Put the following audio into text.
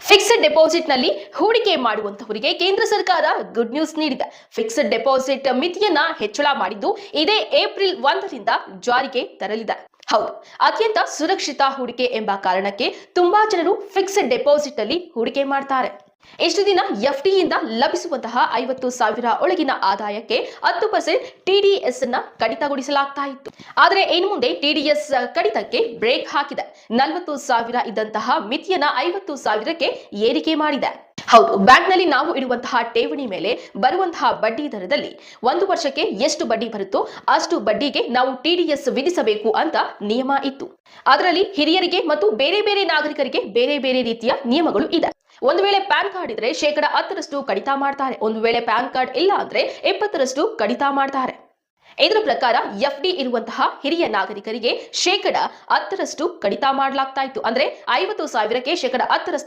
Fixed deposit ನಲ್ಲಿ ಹೂಡಿಕೆ ಮಾಡುವಂತವರಿಗೆ ಕೇಂದ್ರ ಸರ್ಕಾರ ಗುಡ್ ನ್ಯೂಸ್ ನೀಡಿದೆ. ಫಿಕ್ಸ್ಡ್ ಡೆಪಾಸಿಟ್ ಮಿತಿಯನ್ನ ಹೆಚ್ಚಳ ಮಾಡಿದ್ದು ಇದೇ ಏಪ್ರಿಲ್ 1ರಿಂದ ಜಾರಿಗೆ ತರಲಿದೆ. ಹೌದು, ಅತ್ಯಂತ ಸುರಕ್ಷಿತ ಹೂಡಿಕೆ ಎಂಬ ಕಾರಣಕ್ಕೆ ತುಂಬಾ ಜನರು ಫಿಕ್ಸ್ಡ್ ಡೆಪಾಸಿಟ್ ಅಲ್ಲಿ ಹೂಡಿಕೆ ಮಾಡ್ತಾರೆ. ಇಷ್ಟು ದಿನ ಎಫ್ಡಿಯಿಂದ ಲಭಿಸುವಂತಹ 50,000 ಒಳಗಿನ ಆದಾಯಕ್ಕೆ 10% ಟಿಡಿಎಸ್ ಅನ್ನ ಕಡಿತಗೊಳಿಸಲಾಗ್ತಾ ಇತ್ತು. ಆದರೆ ಇನ್ನು ಮುಂದೆ ಟಿಡಿಎಸ್ ಕಡಿತಕ್ಕೆ ಬ್ರೇಕ್ ಹಾಕಿದೆ. 40,000 ಇದ್ದಂತಹ ಮಿತಿಯನ್ನ 50,000ಕ್ಕೆ ಏರಿಕೆ ಮಾಡಿದೆ. ಹೌದು, ಬ್ಯಾಂಕ್ನಲ್ಲಿ ನಾವು ಇಡುವಂತಹ ಠೇವಣಿ ಮೇಲೆ ಬರುವಂತಹ ಬಡ್ಡಿ ದರದಲ್ಲಿ 1 ವರ್ಷಕ್ಕೆ ಎಷ್ಟು ಬಡ್ಡಿ ಬರುತ್ತೋ ಅಷ್ಟು ಬಡ್ಡಿಗೆ ನಾವು ಟಿಡಿಎಸ್ ವಿಧಿಸಬೇಕು ಅಂತ ನಿಯಮ ಇತ್ತು. ಅದರಲ್ಲಿ ಹಿರಿಯರಿಗೆ ಮತ್ತು ಬೇರೆ ಬೇರೆ ನಾಗರಿಕರಿಗೆ ಬೇರೆ ಬೇರೆ ರೀತಿಯ ನಿಯಮಗಳು ಇದೆ. ಒಂದು ವೇಳೆ ಪ್ಯಾನ್ ಕಾರ್ಡ್ ಇದ್ರೆ 10% ಕಡಿತ ಮಾಡ್ತಾರೆ. ಒಂದು ವೇಳೆ ಪ್ಯಾನ್ ಕಾರ್ಡ್ ಇಲ್ಲ ಅಂದ್ರೆ 20% ಕಡಿತ ಮಾಡ್ತಾರೆ. ಇದರ ಪ್ರಕಾರ ಎಫ್ಡಿ ಇರುವಂತಹ ಹಿರಿಯ ನಾಗರಿಕರಿಗೆ 10% ಕಡಿತ ಮಾಡಲಾಗ್ತಾ ಇತ್ತು. ಅಂದ್ರೆ 50,000ಕ್ಕೆ 10%